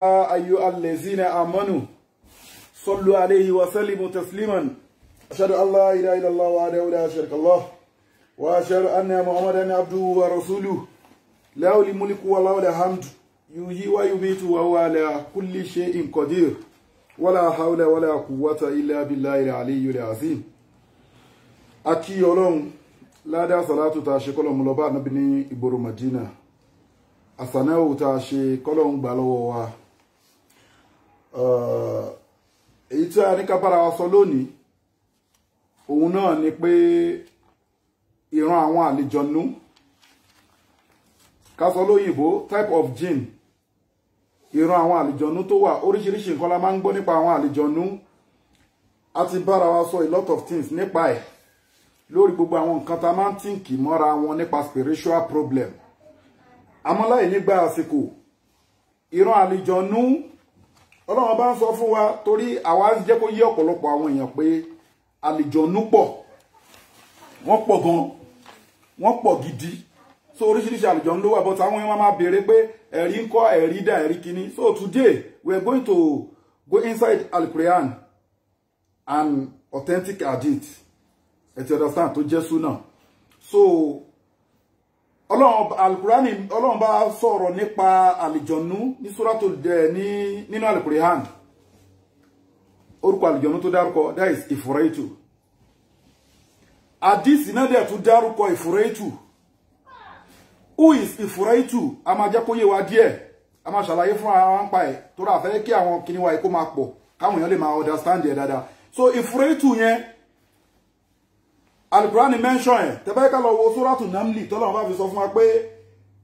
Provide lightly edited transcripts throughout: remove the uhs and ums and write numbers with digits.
أيها الذين آمنوا صلوا عليه وسلموا تسليما أشهد أن لا إله إلا الله وحده لا شريك له وأشهد أن محمدا عبده ورسوله له الملك وله الحمد يحيي ويميت وهو على كل شيء قدير ولا حول ولا قوة إلا بالله العلي العظيم Aki Ọlọ́run ládá salatu tá ṣe kọ́lọ́run lọ bá Ànábì ní ìgboro Madina àsànáwò tá ṣe kọ́lọ́run gbà lọ́wọ́ wa èyí tí a ní ká bára wa sọ lónìí òun náà ni pé ìran àwọn àlejànú ká sọ lóyìnbó type of jinn ìran àwọn àlejànú tó wà oríṣiríṣi nǹkan la máa ń gbọ́ nípa àwọn àlejànú a ti bára wa sọ a lot of things nípa ẹ̀ lórí gbogbo àwọn nǹkan tá máa ń tìǹkì mọ́ra wọn nípa spiritual problem àmọ́ láì nígbà àsìkò ìran àlejànú Ọlọ́run bá ń sọ fún wa torí àwa jẹ́ kó yé ọ̀pọ̀lọpọ̀ àwọn èèyàn pé àlejànú pọ̀ wọ́n pọ̀ gan wọ́n pọ̀ gidi so oríṣiríṣi àlejànú ló wà but àwọn èèyàn máa béèrè pé ẹ̀rí ń kọ́ ẹ̀rí dà ẹ̀rí kíní so today we are going to go inside Al-Quran and authentic hadith ẹ understand tó jẹ́ súnà so Ọlọ́run Al-Qur'ani Ọlọ́run bá sọ̀rọ̀ nípa àlìjọ̀nú ní suratul nínú Al-Qur'an orúkọ àlìjọ̀nú tó dárúkọ that is Ifuraitu hadisi náà dẹ̀ tún dárúkọ Ifuraitu who is Ifuraitu a máa jẹ́ kó yé wa díẹ̀ a máa ṣàlàyé fún àwọn pa ẹ̀ tó rà fẹ́ kí àwọn kíní wa kó máa pọ̀ káwọn èèyàn lè máa understand ẹ̀ dáadáa so Ifuraitu yẹn Al-Qur'ani mention ẹ̀ tẹ́bẹ́ ká lọ wo suratu Namli tọ́lọ́run bá fi sọ fún wa pé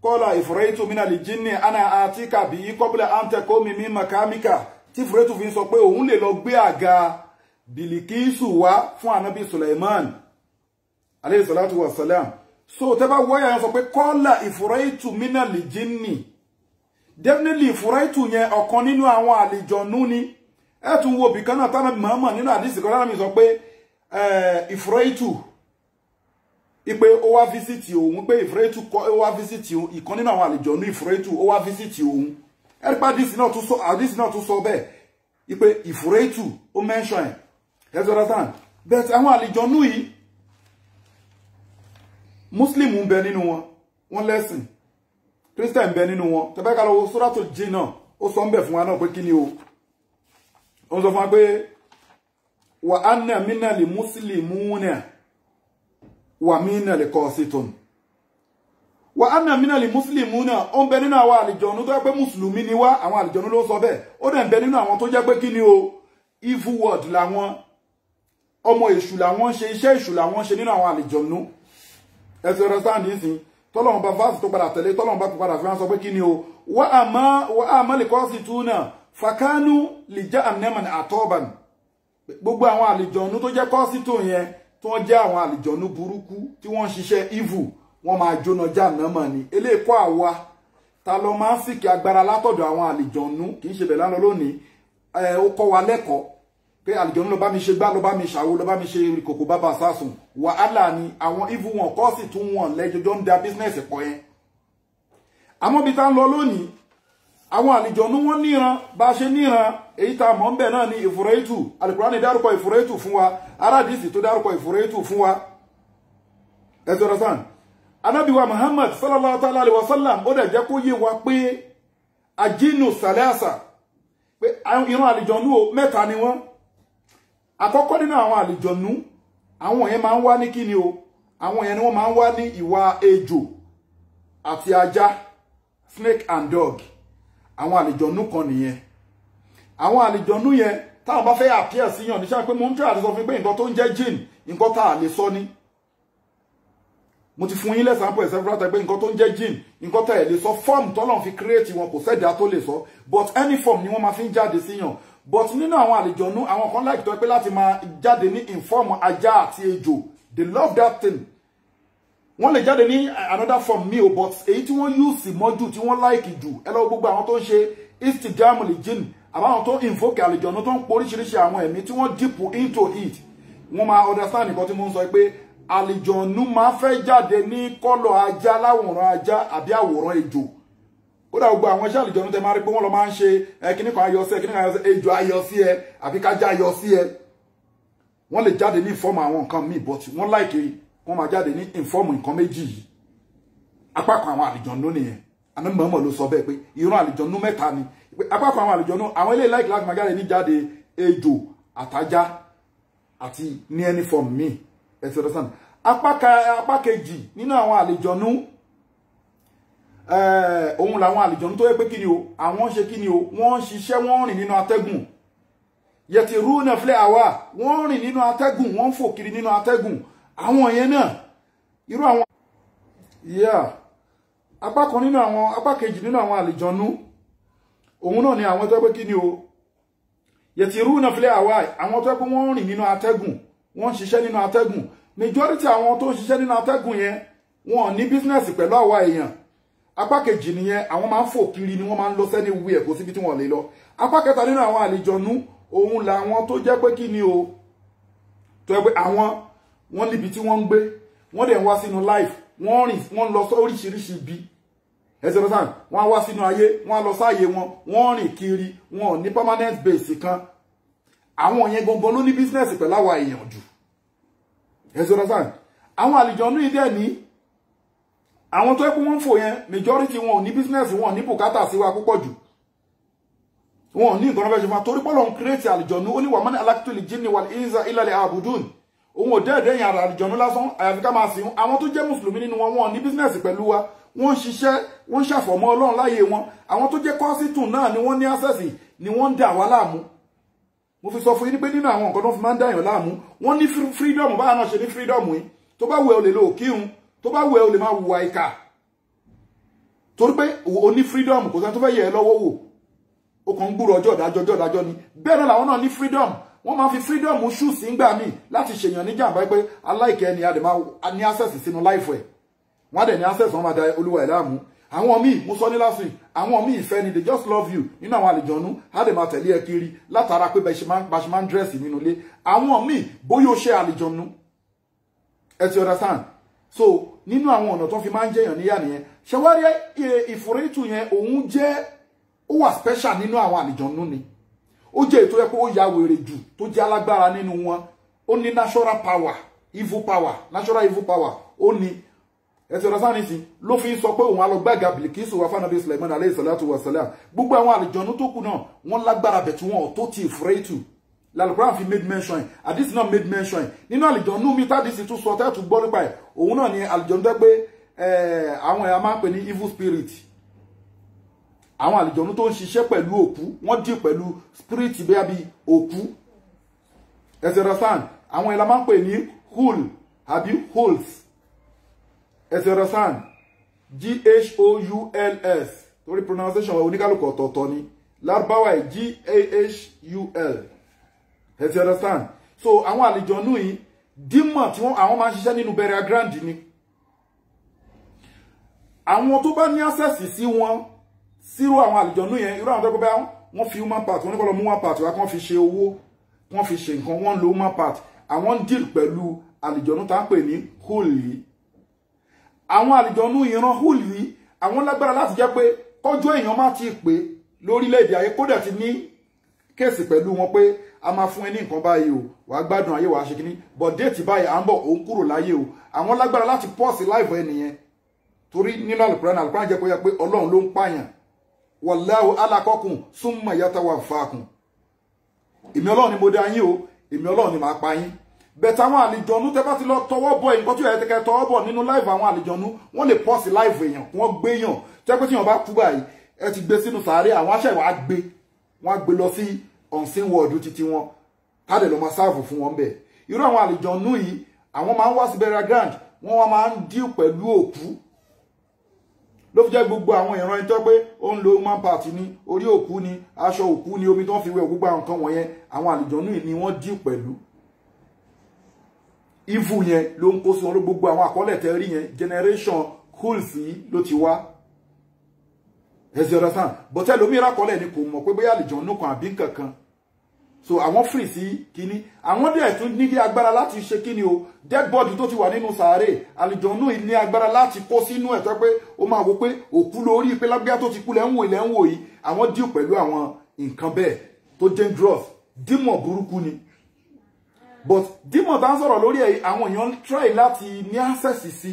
qala Ifuraitu minal jinni ana atika bihi qabla an taquma min makamika tí Ifuraitu fi sọ pé òun lè lọ gbé àga Bilikisu wá fún Ànábì Sulaiman alayhi salatu wassalam so tẹ́bẹ́ wọ́yà yẹn sọ pé qala Ifuraitu minal jinni definitely Ifuraitu yẹn ọ̀kan nínú àwọn àlejànú ni ẹ tún wo bìkan náà tánàbí Muhammad nínú àdìsí kan lára mi sọ pé Ifuraitu ipe ó wá visit òun pé Ifuraitu ó wá visit ìkan nínú àwọn àlejànú Ifuraitu ó wá visit òun ẹ̀rípa àdìsí náà tún sọ bẹ́ẹ̀ ipe Ifuraitu ó mention ẹ̀ ẹ̀sọ́ understand but àwọn àlejànú yìí Muslim ń bẹ nínú wọn wọ́n lẹ́sìn Christian ń bẹ nínú wọn tẹ́bẹ́ ká lọ wo Suratul Jinn náà ó sọ ń bẹ̀ fún wa náà pé kí ni o ó sọ fún wa pé wa anna minal muslimuna wa minal qasitun wa anna minal muslimuna ó ń bẹ nínú àwọn àlejànú tó jẹ́ pé mùsùlùmí ni wá àwọn àlejànú ló sọ bẹ́ẹ̀ ó dẹ̀ ń bẹ nínú àwọn tó jẹ́ pé kí ni o evil word làwọn ọmọ èṣù làwọn ṣe iṣẹ́ èṣù làwọn ṣe nínú àwọn àlejànú ẹ̀sìn understand nísìn tọ́lọ́run bá fásitì tó padà tẹ̀lé tọ́lọ́run bá padà fi wọ́n sọ pé kí ni o wa ama liqasituna fakanu li jahannama atoban gbogbo àwọn àlejànú tó jẹ́ kọ́sítò yẹn tí wọ́n jẹ́ àwọn àlejànú burúkú tí wọ́n ń ṣiṣẹ́ evil wọ́n máa jóná jahannama ni eléèkọ́ àwa ta lọ máa ń sìkì agbára látọ̀dọ̀ àwọn àlejànú kì í ṣe bẹ̀ lánàá lónìí ó kọ́ wa lẹ́kọ̀ọ́ pé àlejànú ló bá mi ṣe gbá ló bá mi ṣàwo ló bá mi ṣe ìkòkò bàbá sásùn wàhálà ni àwọn evil wọn kọ́sì tún wọn lẹ́jọ́jọ́ ń da business pọ̀ yẹn àmọ́ bí tá ń lọ lónìí àwọn àlejànú wọn níran bá ṣe níran èyí tá mọ̀ ń bẹ̀ náà ni Ifuraitu Al-Qur'ani dárúkọ Ifuraitu fún wa aládìsí tó dárúkọ Ifuraitu fún wa ẹ̀sọ́ rasan Ànábì wa Muhammad sallallahu alaihi wasallam ó dẹ̀ jẹ́ kó yé wa pé àjínú sàlẹ́àsà pé ìran àlejànú mẹ́ta ni wọ́n àkọ́kọ́ nínú àwọn àlejànú àwọn yẹn máa ń wá ní kíni o àwọn yẹn ni wọ́n máa ń wá ní ìwà ejò àti ajá snake and dog àwọn àlejànú kan nìyẹn àwọn àlejànú yẹn táwọn bá fẹ́ appear sí yàn níṣẹ́ pé mo ń tẹ́ àti sọ fún pé nǹkan tó ń jẹ́ jinn nǹkan tá a lè sọ ní mo ti fún yín lẹ́sàmpù ẹ̀sẹ̀ fúnra pé nǹkan tó ń jẹ́ jinn nǹkan tá a lè sọ form tọ́lọ́run fi create wọn kò sẹ́dá tó lè sọ but any form ni wọ́n máa fi ń jáde sí yàn but nínú àwọn àlejànú àwọn kan láì tọ́ pé láti máa jáde ní inform ajá àti ejò they love that thing wọ́n lè jáde ní another form mi o but èyí tí wọ́n use mọ́jú tí wọ́n like jù ẹ lọ gbogbo àwọn tó ń ṣe istidamul jinn àbáwọn tó invoke àlejànú tó ń poríṣiríṣi àwọn ẹ̀mí tí wọ́n deep into it wọ́n máa understand nǹkan tí mo ń sọ pé àlejànú máa fẹ́ jáde ní kọ́lọ̀ ajá láwòrán ajá àbí àwòrán ejò ó dà gbogbo àwọn iṣẹ́ àlùjọ̀nú tẹ máa rí pé wọ́n lọ máa ń ṣe kíní kan ayọ̀ sí ẹ kíní kan ayọ̀ sí ejò ayọ̀ sí ẹ àbí kájá ayọ̀ sí ẹ wọ́n lè jáde ní ìfọ́ọ̀mù àwọn nǹkan míì but wọ́n láìkè wọ́n máa jáde ní ìfọ́ọ̀mù nǹkan méjì yìí apá kan àwọn àlùjọ̀nú nìyẹn àná mọ̀ọ́mọ̀ ló sọ bẹ́ẹ̀ pé ìran àlùjọ̀nú mẹ́ta ni apá kan àwọn àlùjọ̀nú àwọn ilé láìkè láti máa jáde ní jáde ejò àtajá àti ní any form míì ẹ ti understand apá kejì nínú àwọn àlùjọ̀nú ohun làwọn àlùjọ̀nú tó yẹ pé kí ni o àwọn ṣe kí ni o wọ́n ṣiṣẹ́ wọ́n rìn nínú atẹ́gùn yatiruna fil hawa wọ́n rìn nínú atẹ́gùn wọ́n fò kiri nínú atẹ́gùn àwọn yẹn náà irú àwọn apá kan nínú àwọn apá kejì nínú àwọn àlùjọ̀nú ohun náà ni àwọn tó pé kí ni o yatiruna fil hawa àwọn tó pé wọ́n rìn nínú atẹ́gùn wọ́n ṣiṣẹ́ nínú atẹ́gùn majority àwọn tó ṣiṣẹ́ nínú atẹ́gùn yẹn wọ́n ní business pẹ̀lú àwa èèyàn apá kejì nìyẹn àwọn máa ń fò kiri ni wọ́n máa ń lọ sẹ́ni wí ẹ̀ kò síbi tí wọ́n lè lọ apá kẹta nínú àwọn àlùjọ̀nú òun làwọn tó jẹ́ pé kí ni o tó yẹ pé àwọn wọ́n níbi tí wọ́n ń gbé wọ́n dẹ̀ ń wá sínú life wọ́n rìn wọ́n lọ sọ oríṣiríṣi ibi ẹsẹ̀ lọ́sàn wọ́n á wá sínú ayé wọ́n á lọ sáàyè wọn wọ́n rìn kiri wọn ò ní permanent base kan àwọn yẹn gangan ló ní business pẹ̀lú àwa èèyàn jù ẹsẹ̀ lọ́sàn àwọn àlùjọ̀nú yìí dẹ̀ ní àwọn tó yẹ pé wọ́n ń fò yẹn majority wọn ò ní business wọn ò ní bùkátà sí wa púpọ̀ jù wọn ò ní nǹkan fẹ́ ṣe fún wa torí pọ́lọ̀ ń create àlùjọ̀nú ó ní wa man alaktu li jinni wal insa illa li abudun òun ò dẹ́ẹ̀dẹ́ yàn àlùjọ̀nú lásán àyàfi ká máa sìn àwọn tó jẹ́ mùsùlùmí nínú wọn wọn ò ní business pẹ̀lú wa wọ́n ń ṣiṣẹ́ wọ́n ń ṣàfọ̀mọ́ ọlọ́run láyé wọn àwọn tó jẹ́ kọ́sítùn náà ni wọ́n ní access ni wọ́n ń dà wá láàmú mo fi sọ fún yín pé nínú àwọn nǹkan tó fi máa ń dàyàn láàmú wọ́n ní freedom báyà náà ṣe ní freedom yìí tó bá wù ẹ́ o lè lo òkírun tó bá wù ẹ́ o lè máa hùwà ìkà torí pé o ní freedom kò sẹ́ni tó fẹ́ yẹ ẹ́ lọ́wọ́ wò ó kàn ń gbúrò ọjọ́ ìdájọ́ ni bẹ́ẹ̀ náà làwọn náà ní freedom wọ́n máa fi freedom ṣù sí ńgbà míì láti ṣèyàn ní jàǹbá pé aláìkẹ́ ni a dẹ̀ máa ní access sínú life ẹ̀ wọ́n á dẹ̀ ní access wọ́n máa da olúwa ẹ̀ láàmú àwọn míì mo sọ ní last week àwọn míì ìfẹ́ ni they just love you nínú àwọn àlùjọ̀nú á dẹ̀ máa tẹ̀lé ẹ kiri látara pé bá ṣe máa ń dírẹ́sì nínú ilé àwọn míì bóyá ó ṣe àlùjọ̀nú ẹ ti understand so nínú àwọn ọ̀nà tó fi máa ń jẹ́yàn níyà nìyẹn ṣe wá rí ìfòrítù yẹn òun jẹ́ ó wà special nínú àwọn àlùjọ̀nú ni ó jẹ́ ètò yẹ pé ó ya wèrè jù tó jẹ́ alágbára nínú wọn ó ní natural power natural evil power ó ní ẹ̀sìn ọ̀rọ̀ sáà nìsín ló fi sọ pé òun á lọ gbága Bìlíkísù wà fánàbí Sulaiman alayhi salatu wa salam gbogbo àwọn àlùjọ̀nú tó kù náà wọ́n lágbára bẹ̀ tí wọ́n tó ti ìfúrẹ́tù lálùkùránì fi made mention àdìsí náà made mention nínú àlùjọ̀nú mi tádìsí tún sọ tẹ́ẹ̀tù gbọ́ nípa ẹ̀ òun náà ni àlùjọ̀nú tẹ́ pé àwọn ẹ̀yà máa ń pè ní evil spirit àwọn àlùjọ̀nú tó ń ṣiṣẹ́ pẹ̀lú òkú wọ́n dì pẹ̀lú spirit bẹ́ẹ̀ bí òkú ẹ̀sìn ọ̀rọ̀ sáà àwọn ẹ̀yà máa ń pè ní hul àbí holes ẹ̀sìn ọ̀rọ̀ sáà GHOULS torí pronunciation oníkálùkù ọ̀tọ̀ọ̀tọ̀ ni lárúbáwá ẹ̀ GAHUL ẹ̀sìn ọ̀rọ̀ sáà so àwọn àlùjọ̀nú yìí dímọ̀ tí àwọn máa ń ṣiṣẹ́ nínú burial ground ni àwọn tó bá ní access sí wọn sírò àwọn àlùjọ̀nú yẹn irú àwọn tó bá wọ́n fi human part wọ́n ní kó lọ mú human part wá kí wọ́n fi ṣe owó wọ́n fi ṣe nǹkan wọ́n lo human part àwọn ń deal pẹ̀lú àlùjọ̀nú tá ń pè ní hul yìí àwọn àlùjọ̀nú ìran hul yìí àwọn lágbára láti jẹ́ pé kọjọ́ èèyàn má ti pé lórílẹ̀-èdè ayé kódà ti ní kéèsì pẹ̀lú wọn pé a máa fún ẹ ní nǹkan báyìí o wàá gbádùn ayé wàá ṣe kíní but déètì báyìí à ń bọ̀ òun kúrò láyé o àwọn lágbára láti pọ́ọ̀sì láìfọ ẹnìyẹn torí nínú àlùkùránì jẹ́ kó yẹ pé ọlọ́run ló ń pààyàn wallahu alákọ̀kùn summa yatawaffakum èmi ọlọ́run ni mo dá yín o èmi ọlọ́run ni màá pa yín bẹ̀tẹ̀ àwọn àlùjọ̀nú tẹ́ bá ti lọ tọwọ́ bọ̀ nǹkan tí ó yẹ kẹ́ tọwọ́ bọ̀ nínú láìfọ àwọn àlùjọ̀nú wọ́n lè pọ́ọ̀sì láìfọ èèyàn wọ́n gbé yàn tẹ́ pé tí wọ́n bá kú báyìí ẹ ti gbé sínú sàárè àwọn aṣẹ́wà á gbé wọ́n á gbé lọ sí unseen world títí wọn káàdẹ̀ lọ máa sáàfù fún wọn bẹ̀ irú àwọn àlùjọ̀nú yìí àwọn máa ń wá sí burial ground wọ́n wá máa ń díù pẹ̀lú òkú ló fi jẹ́ gbogbo àwọn ìran ẹni tó pé ó ń lo human part ní orí òkú ni aṣọ òkú ni omi tó ń fi wẹ̀ òkú gba nǹkan wọ̀nyẹn àwọn àlùjọ̀nú yìí ni wọ́n díù pẹ̀lú evil yẹn ló ń kó sí wọn ló gbogbo àwọn àkọọ́lẹ̀ tẹ́ rí yẹn generation hools yìí ló ti wá ẹ̀sìn ọ̀dọ̀ sàn bọ́tẹ́ lómi ìrákọọ́lẹ̀ ni kò mọ̀ pé bóyá àlùjọ̀nú kan àbí kankan so àwọn free sí kíní àwọn dẹ̀ tún ní kí agbára láti ṣe kíní o dead body tó ti wà nínú sàárè àlìjọ̀nú ní agbára láti kó sínú ẹ̀ tó pé ó máa wò pé òkú lórí pé lágbára tó ti kú lẹ́ńwò yìí àwọn díò pẹ̀lú àwọn nǹkan bẹ́ẹ̀ tó dangerous dímọ̀ burúkú ni but dímọ̀ tá ń sọ̀rọ̀ lórí ẹ̀ àwọn èèyàn try láti ní access sí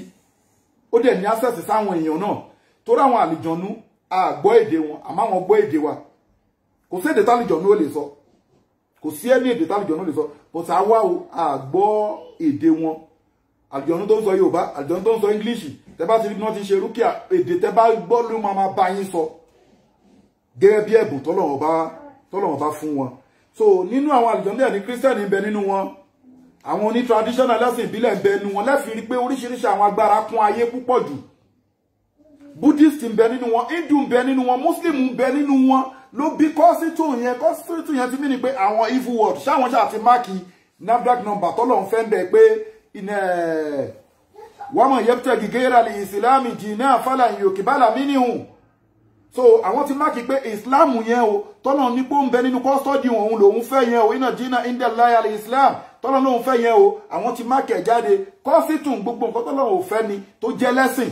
ó dẹ̀ ní access sáwọn èèyàn náà torí àwọn àlìjọ̀nú àgbọ́ èdè wọn àmọ́ àwọn gbọ́ èdè wa kò sí èdè tálìjọ̀nú ó lè sọ kò sí ẹni èdè tálìjọ̀nú lè sọ but àwa o àgbọ́ èdè wọn àlìjọ̀nú tó ń sọ Yorùbá àlìjọ̀nú tó ń sọ English tẹ́ bá ti rí bí wọ́n ti ṣe rúkìá èdè tẹ́ bá gbọ́ ló máa bá yín sọ gẹ́gẹ́ bí ẹ̀bùn tọ́lọ́run bá fún wọn so nínú àwọn àlìjọ̀nú dẹ̀ ní Christian ń bẹ nínú wọn àwọn oní traditional lẹ́sìn ìbílẹ̀ ń bẹ nínú wọn lẹ́fìrí pé oríṣiríṣi àwọn agbára kún ayé púpọ̀ jù Buddhist ń bẹ nínú wọn Hindu ń bẹ nínú wọn Muslim ń bẹ nínú wọn ló bí constitution yẹn ti mí ni pé àwọn evil world ṣáwọn ṣáà ti máàkì NAFDAC number tọ́lọ́run fẹ́ ń bẹ pé wọ́n mọ̀ yẹ́pútẹ́ gígéra lè ìsìlámì jìnnà fàlà ìyòkìbálà mínìhùn so àwọn ti máàkì pé Islam yẹn o tọ́lọ́run ní pé ó ń bẹ nínú custody òun lòun fẹ́ yẹn o iná jìnnà india láyà lè Islam tọ́lọ́run lòun fẹ́ yẹn o àwọn ti máàkì ẹ̀ jáde constitution gbogbo nǹkan tọ́lọ́run ò fẹ́ ni tó jẹ́ lẹ́sìn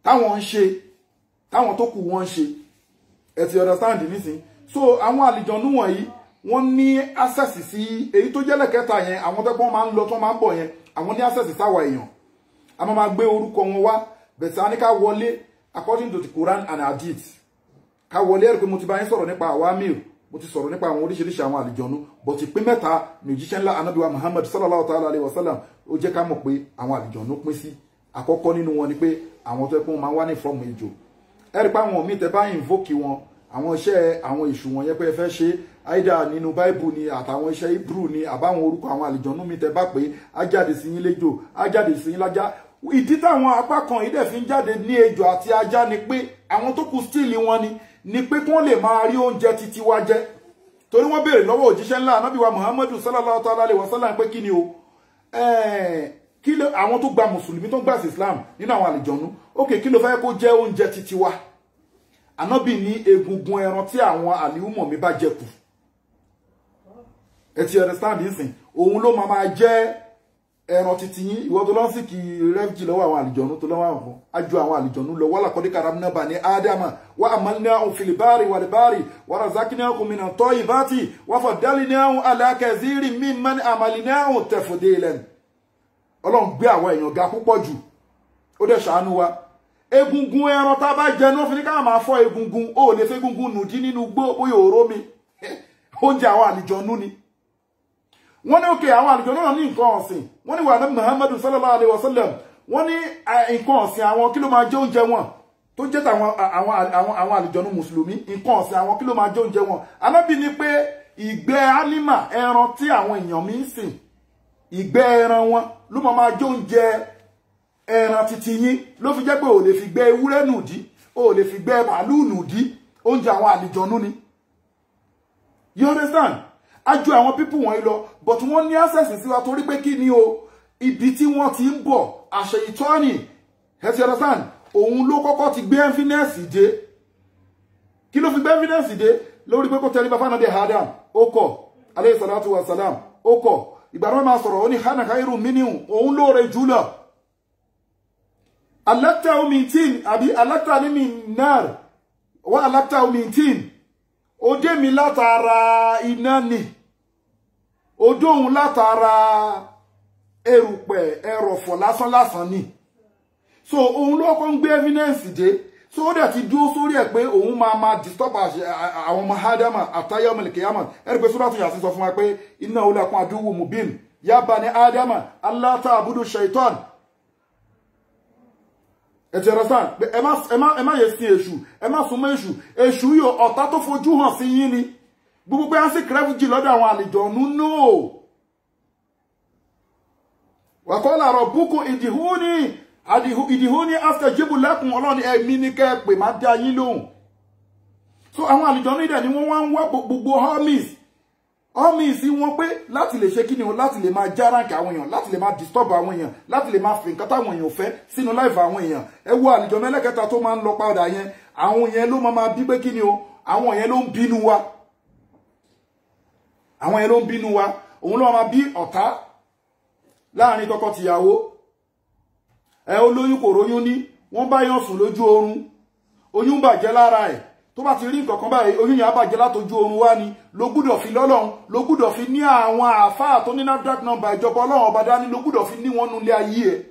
táwọn ń ṣe táwọn tó kù wọ́n ń ṣe ẹ ti understand nísìn so àwọn àlìjọ̀nú wọ̀nyí wọ́n ní access sí èyí tó jẹ́ lẹ́kẹta yẹn àwọn tẹ́gbọ́n máa ń lọ tó máa ń bọ̀ yẹn àwọn ní access sáwà èèyàn a máa gbé orúkọ wọn wá bẹ̀sẹ̀ á ní ká wọlé according to the Quran and Hadith ká wọlé ẹ̀rọ pé mo ti bá yín sọ̀rọ̀ nípa àwámíl mo ti sọ̀rọ̀ nípa àwọn oríṣiríṣi àwọn àlìjọ̀nú but ìpín mẹ́ta ní òjíṣẹ́ ńlá Ànábì wa Muhammad sallallahu ta'ala alayhi wa sallam ó jẹ́ ká mọ̀ pé àwọn àlìjọ̀nú pín sí àkọ́kọ́ nínú wọn ni pé àwọn tó ẹkún máa wá ní from ejò ẹ̀rí pé àwọn míì tẹ́ bá invoke wọn àwọn iṣẹ́ àwọn èṣù wọn yẹn pé ẹ fẹ́ ṣe àìdá nínú Bible ni àtàwọn iṣẹ́ Hebrew ni àbáwọn orúkọ àwọn àlìjọ̀nú míì tẹ́ bá pé á jáde sí yín léjò á jáde sí yín lájá ìdí táwọn apá kan yìí dẹ̀ fi ń jáde ní ejò àti ajá ni pé àwọn tó kù stíìlì wọn ni pé kí wọ́n lè máa rí oúnjẹ títí wá jẹ torí wọ́n béèrè lọ́wọ́ òjíṣẹ́ ńlá Ànábì wa Muhammadu sallallahu ta'ala alayhi wa sallam pé kí ni o kí ló àwọn tó gba mùsùlùmí tó gba Islam nínú àwọn àlìjọ̀nú okay kí ló fẹ́ kó jẹ́ oúnjẹ títí wa Ànábì ní egungun ẹran tí àwọn àlìhùmọ̀ mi bá jẹ kù ẹ ti understand nísìn òun ló máa jẹ́ ẹran títí yín ìwọ tó lọ sí kí rẹ́fìjì lọ́wọ́ àwọn àlìjọ̀nú tó lọ́wọ́ àwọn ajú àwọn àlìjọ̀nú lọ wala qad karamna bani Adama wa amalnahum fil bari wal bari wa razaqnahum minat tayyibati wa faddalnahum ala kathirin mimman amalnahum tafdilan Ọlọ́run gbé àwọn èèyàn ga púpọ̀ jù ó dẹ̀ ṣàánú wa egungun ẹran tá bá jẹ náà fi ní ká máa fọ́ egungun ó lè fẹ́ egungun nùdí nínú gbó bóyá òró mi oúnjẹ àwọn àlìjọ̀nú ni wọ́n ní òkè àwọn àlìjọ̀nú náà ní nǹkan ọ̀sìn wọ́n ní wà ní Muhammadu sallallahu alaihi wasallam wọ́n ní nǹkan ọ̀sìn àwọn kí ló máa jẹ oúnjẹ wọn tó jẹ́ àwọn àlìjọ̀nú mùsùlùmí nǹkan ọ̀sìn àwọn kí ló máa jẹ oúnjẹ wọn Ànábì ní pé ìgbẹ́ álímà ẹran tí àwọn èèyàn mi ń sìn ìgbẹ́ ẹran wọn ló máa jẹ oúnjẹ ẹran títí yín ló fi jẹ́ pé ò lè fi gbẹ́ ewúrẹ́ nùdí ò lè fi gbẹ́ màálù nùdí oúnjẹ àwọn àlìjọ̀nú ni you understand ajú àwọn pípù wọ̀nyí lọ but wọ́n ní access sí wa torí pé kí ni o ibi tí wọ́n ti ń bọ̀ àṣẹ ìtọ́ni ẹ ti understand òun ló kọ́kọ́ ti gbé evidence dé kí ló fi gbé evidence dé lórí pé kó tẹ̀lé bá fánà dé Adam ó kọ̀ alayhi salatu wa salam ó kọ̀ ìgbà náà máa sọ̀rọ̀ ó ní hana khairu minhu òun lóore jùlọ alakta min tin àbí alakta ni min nar wa alakta min tin ó dé mi látara iná ni ó dóhun látara erùpẹ̀ ẹrọ̀fọ̀ lásán ni so òun ló kọ́ ń gbé evidence dé so ó dẹ̀ ti dúró sórí ẹ̀ pé òun máa disturb àwọn ọmọ Ádámà àtayé ọmọ ìkẹyàmọ̀ ẹ̀rí pé Suratu Yasin sọ fún wa pé innahu lakum aduwwun mubin ya bani Ádámà alla ta'budu shaitan ẹ ti understand pé ẹ má yẹ sí èṣù ẹ má súnmọ́ èṣù yìí ọ̀tá tó fojú hàn sí yín ni gbogbo pé á sì kẹrẹ́fùjì lọ́dọ̀ àwọn àlìjọ̀nú náà wa qala rabbukum idihuni astajibu lakum ọlọ́ni ẹ̀mí ní kẹ́ pè má dá yín lóhùn so àwọn àlìjọ̀nú ìdẹ̀ ni wọ́n wá ń wá gbogbo homies wọn pé láti lè ṣe kíni o láti lè máa já ránkì àwọn èèyàn láti lè máa disturb àwọn èèyàn láti lè máa fi nǹkan táwọn èèyàn fẹ́ sínú life àwọn èèyàn ẹ wo àlìjọ̀nú ẹlẹ́kẹta tó máa ń lọ padà yẹn àwọn yẹn ló máa bí pé kíni o àwọn yẹn ló ń bínú wa àwọn yẹn ló ń bínú wa òun ló máa bí ọ̀tá láàrin tọkọ tìyàwó olóyún kò róyún ní wọ́n bá yàn sùn lójú oorun oyún bàjẹ́ lára ẹ̀ tó bá ti rí nǹkan kan báyìí oyún yẹn á bàjẹ́ látojú oorun wá ni ló gbúdọ̀ fi lọ́lọ́run ló gbúdọ̀ fi ní àwọn àáfàá tó ní NAFDAC number ìjọba ọlọ́run ọba dání ló gbúdọ̀ fi ní wọn nulẹ̀ ayé ẹ̀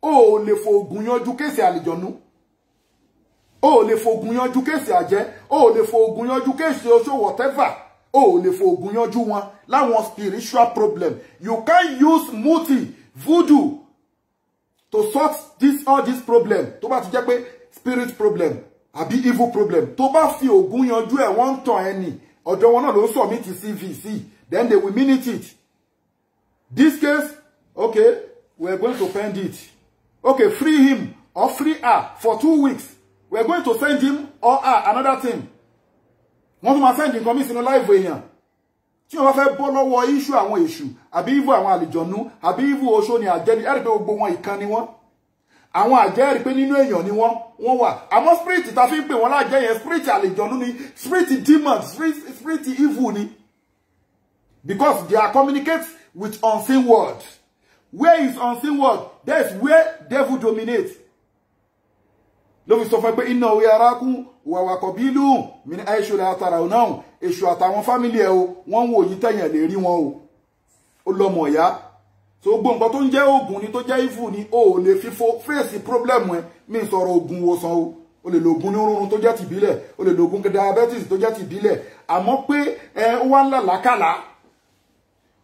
ó lè fògùn yanjú kéèsì àlìjọ̀nú ó lè fògùn yanjú kéèsì àjẹ́ ó lè fògùn yanjú kéèsì oṣó whatever ó lè fògùn yanjú wọn láwọn spiritual problem. You can use muti voodoo to sort all this problem tó bá ti jẹ́ pé spirit problem àbí evil problem tó bá fi ògùn yanjú ẹ̀ wọ́n ń tàn ẹni ọ̀dọ̀ wọn náà ló ń submit CVC then they will minute it. This case, okay, we're going to pend it. Okay, free him or free her for 2 weeks. We're going to send him or her another thing. Wọ́n tún máa send nǹkan mí sínú live èèyàn tí wọ́n bá fẹ́ bọ́ lọ́wọ́ issue àwọn èṣù àbí evil àwọn àlìjọ̀nú àbí evil oṣó ni àjẹ́ni ẹ̀rí pé gbogbo wọn ìkan ni wọ́n àwọn àjẹ́ ẹ̀rí pé nínú èèyàn ni wọ́n wà àmọ́ spirit ta fi ń pè wọ́n láàjẹ́ yẹn spirit àlìjọ̀nú ni spirit demon spirit evil ni because they are communicate with unseen world. Where is unseen world? That is where devil dominates. Ló fi sọ fún pé iná orí arákún wàwàkọ̀ bílù mi ní àìṣò rẹ̀ àtàrà náà èṣù àtàwọn fámílì ẹ̀ o wọ́n ń wò yí tẹ̀yàn lè rí wọn o ó lọ́mọ ìyá so gbogbo nǹkan tó ń jẹ́ oògùn ni tó jẹ́ ìfù ni o ò lè fífo fèsì pírọ́blẹ̀mù ẹ mi sọ̀rọ̀ oògùn wòsàn o lè lo oògùn nírúurú tó jẹ́ tìbílẹ̀ o lè lo oògùn diabetes tó jẹ́ tìbílẹ̀ àmọ́ pé ó wá ń là lákàlà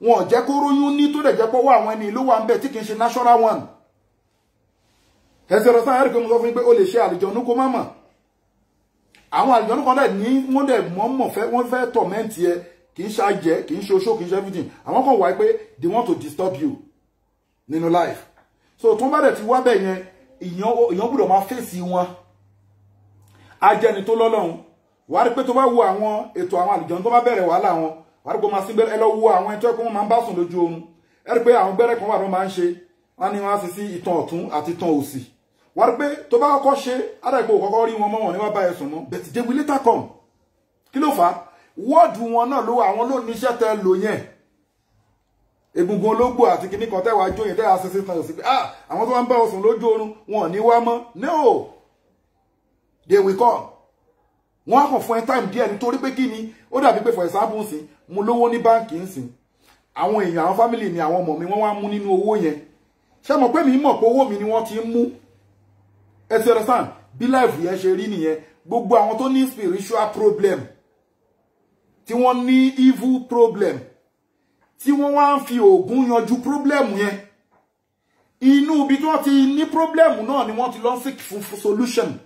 wọn ò jẹ́ kó róyún ní tó dẹ̀ jẹ́ pọ́wọ́ àwọn ẹni ló wà ń bẹ̀ tí kì í ṣe national one. Ẹsẹ̀ rẹ̀ sáà ẹ̀rí pé mo sọ fún yín pé o lè ṣe àlìjọ̀nú kó má mọ̀. Àwọn àlìjọ̀nú kan dẹ̀ ní wọ́n dẹ̀ mọ̀ fẹ́ wọ́n fẹ́ tọ̀mẹ́ǹtì ẹ kì í ṣàjẹ́ kì í ṣe oṣó kì í ṣe everything. Àwọn kan wà pé they want to disturb you nínú life. So tó bá dẹ̀ ti wá bẹ̀ yẹn ìyàn gbọ́dọ̀ máa fèsì wọn. Ajẹni tó lọ́lọ́run wàá rí pé tó bá wo àwọn ètò àwọn àlìjọ̀nú tó bá bẹ̀rẹ̀ wàhálà wọn wàá rí pé máa sí ẹ lọ wo àwọn ẹjọ́ pé wọ́n máa ń bá sùn lójú oorun. Ẹ rí pé àwọn gbẹ́rẹ́ kan wà tó máa ń ṣe wọ́n ní wọ́n á sì sí ìtàn ọ̀tún àti ìtàn òsì. Wọ́n rí pé tó bá kọ́kọ́ ṣe àdàgbò kọ́kọ́ rí wọn mọ́ wọn ní wọ́n bá ẹ sùn mọ́ but they will later come. Kí ló fà á wọ́ọ̀dù wọn náà ló àwọn ló níṣẹ́ tẹ́ lò yẹn egungun ológbò àti kìíní kan tẹ́wàá jóyìn tẹ́wàá sísí kan sí pé àwọn tó wá ń bá ọ sùn lójú oorun wọn ò ní wá mọ́ no they will come. Wọ́n á kàn fún ẹ time díẹ̀ nítorí pé kí ni ó dàbí pé for example nsìn mo lówó ní báǹkì nsìn àwọn èèyàn àwọn family mi àwọn ọmọ mi wọ́n wá mú nínú owó yẹn ṣé mọ̀ pé mi mọ̀ pé owó mi ni wọ́n ti ń mú ẹ ti understand bí life yẹn ṣe rí nìyẹn gbogbo àwọn tó ní spiritual problem tí wọ́n ní evil problem tí wọ́n wá ń fi oògùn yanjú problem yẹn inú ibi tí wọ́n ti ní problem náà ni wọ́n ti lọ seek fún solution.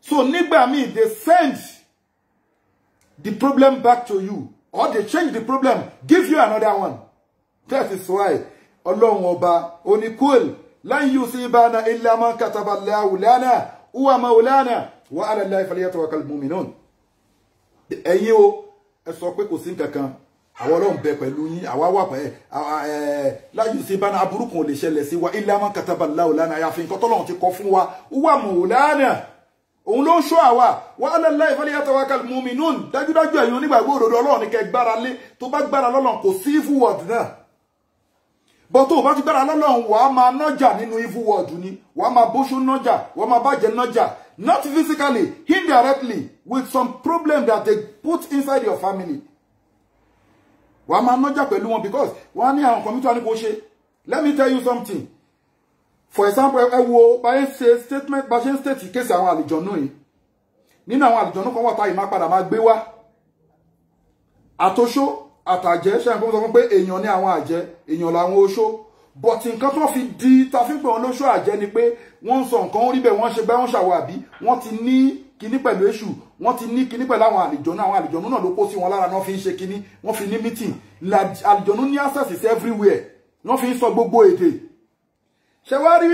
So nígbà míì they send the problem back to you or they change the problem give you another one. That is why Ọlọ́run ọba oníkúl lan yusibana illa man kataba Allahu lana huwa maulana wa ala Allahi falyatawakkalul mu'minun. Ẹ̀yin o ẹ sọ pé kò sí nǹkankan àwọn Ọlọ́run bẹ pẹ̀lú yín àwa wà pé lan yusibana aburú kan ò lè ṣẹlẹ̀ sí wa illa man kataba Allahu lana àyàfi nǹkan t'Ọlọ́run ti kọ fún wa huwa maulana òun ló ń ṣọ́ àwa wa ala Allahi falyatawakkalul mu'minun dájúdájú ẹ̀yin onígbàgbọ́ òdodo Ọlọ́run ní kẹ́ gbára lé tó bá gbára l'Ọlọ́run kò sí evil word náà but tó bá ti gbára l'Ọlọ́run wàá máa nọ́jà nínú evil word ni wàá máa bóṣó nọ́jà wàá máa bàjẹ́ nọ́jà not physically indirectly with some problem that they put inside your family wàá máa nọ́jà pẹ̀lú wọn because wọ́n á ní àwọn kọ̀mítọ́ ní kò ṣe. Let me tell you something. For example, ẹ wo báyẹn ṣe statement bá ṣe ń state kéèsì àwọn àlìjọ̀nú yìí nínú àwọn àlìjọ̀nú kan wà táyì má padà máa gbé wá àtòṣó àtàjẹ́ ṣe nǹkan sọ fún pé èèyàn ní àwọn àjẹ́ èèyàn làwọn oṣó but nǹkan tó fi di ta fi ń pè wọn lóṣó àjẹ́ ni pé wọ́n ń sọ nǹkan rí bẹ́ẹ̀ wọ́n ṣe bẹ́ẹ̀ wọ́n ṣàwọ̀ àbí wọ́n ti ní kíní pẹ̀lú èṣù wọ́n ti ní kíní pẹ̀lú àwọn àlìjọ̀nú náà ló kó sí wọn lára náà fi ń ṣe kíní wọ́n fi ní meeting àlìjọ̀nú ní access sí everywhere wọ́n fi ń sọ gbogbo èdè. Ṣé wá rí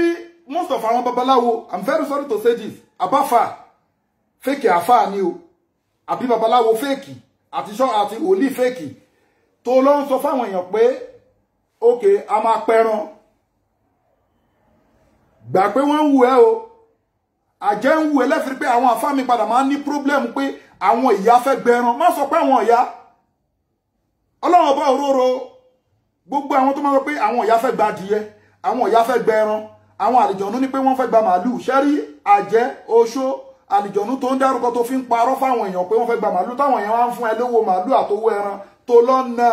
most of àwọn babaláwo I'm very sorry to say this àbáfà fake àfà ni o àbí babaláwo fake àti wòlíì fake tó lọ ń sọ fáwọn èèyàn pé okay a máa pẹran gbà pé wọ́n ń wù ẹ́ o àjẹ́ ń wù ẹ́ lẹ́fìrí pé àwọn àfà mi padà máa ń ní problem pé àwọn ìyá fẹ́ gbẹran má sọ pé àwọn ìyá Ọlọ́run ọba òróró gbogbo àwọn tó máa sọ pé àwọn ìyá fẹ́ gba adìyẹ àwọn ìyá fẹ́ gba ẹran àwọn àlìjọ̀nú ní pé wọ́n fẹ́ gba màálù ṣẹ́rí àjẹ́ oṣó àlìjọ̀nú tó ń dárúkọ tó fi ń parọ́ fáwọn èèyàn pé wọ́n fẹ́ gba màálù táwọn èèyàn wá ń fún ẹ lówó màálù àtowó ẹran tó lọ́nà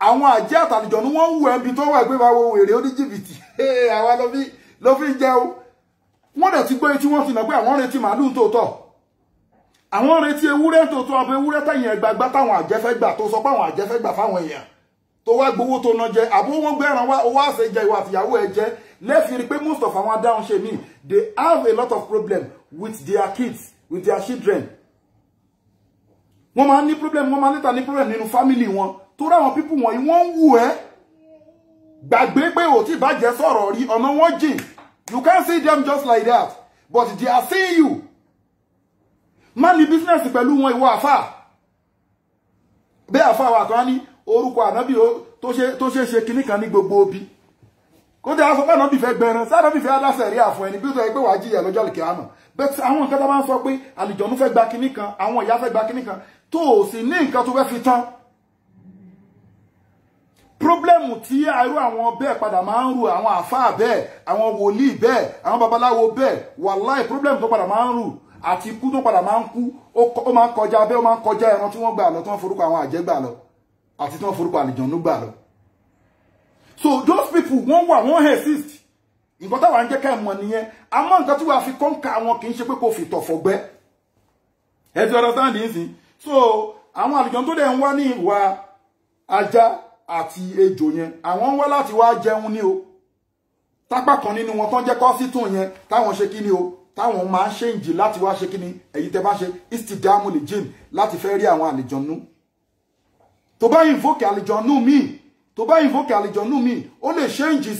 àwọn àjẹ́ àtàlìjọ̀nú wọ́n ń wù ẹbí tó wà pé bá wo èrè ó ní jìbìtì àwa ló fi ń jẹun wọ́n dẹ̀ ti gbé tí wọ́n ti nà pé àwọn retí màálù tòótọ́ àwọn retí ewúrẹ́ tòótọ́ ọbẹ̀ ewúrẹ́ tẹ̀yìn ẹgbàgbá táwọn àjẹ́ fẹ́ gbà tó sọ pé àwọn àjẹ́ fẹ́ gbà fáwọn èèyàn tó wá gbowó tó ná jẹ àbó wọn gbẹran wá owó àṣẹ jẹ ìwà àtìyàwó ẹ jẹ lẹ́fì rí pé most of àwọn adáhùn ṣe mí they have a lot of problem with their kids with their children wọ́n máa ní problem wọ́n máa níta ní problem nínú family wọn tó ráwọn people wọ̀nyí wọ́n ń wù ẹ́ gbàgbé pé ò tí bàjẹ́ sọ̀rọ̀ rí ọ̀nà wọn jìn you can't see them just like that but they are seeing you má ní business pẹ̀lú wọn ìwọ àfà bẹ́ẹ̀ àfà wà kan ní orúkọ ànábì tó ṣe kinní kan ní gbogbo obi kó dé aṣọ pé ànábì fẹ́ gbẹran sí ànábì fẹ́ aláṣẹ rí àfọ ẹni bí ó sọ pé wàá jìyà lọ́jọ́ lè kíámà bẹ́ẹ̀ àwọn nǹkan tó bá ń sọ pé àlìjọ̀nú fẹ́ gba kinní kan àwọn ìyá fẹ́ gba kinní kan tó ò sì ní nǹkan tó fẹ́ fi tán problemu tí àìrú àwọn bẹ́ẹ̀ padà máa ń rù àwọn àfáà bẹ́ẹ̀ àwọn wòlíì bẹ́ẹ̀ àwọn babaláwo bẹ́ẹ̀ wàláì problem tó padà máa ń rù àti ikú tó padà máa ń kú ó máa ń kọjá bẹ́ẹ̀ ó máa ń kọjá ẹran tí wọ́n gbà lọ tí wọ́n forúkọ àwọn àjẹ́ gbà lọ àti tí wọ́n forúkọ àlìjọ̀nú gbà lọ. So those people wọ́n exist nǹkan táwa ń jẹ́ ká mọ̀ nìyẹn àmọ́ nǹkan tí wàá fi kọ́ńkà wọn kì í ṣe pé kò fi tọ̀fọ̀ gbẹ́ ẹ ti understand yìí sí. So àwọn àlìjọ̀nú tó dẹ̀ ń wá ní ìwà ajá àti ejò yẹn àwọn ń wá láti wá jẹun ní o tápá kan nínú wọn tán jẹ́ kọ́sítùn yẹn táwọn ṣe kí ni o táwọn máa ń ṣèǹjì láti wá ṣe kí ni èyí tẹ́ bá ṣe istidamu lè jìn láti fẹ́ rí àwọn àlìjọ̀nú tó bá invoke àlìjọ̀nú míì ó lè ṣèǹjì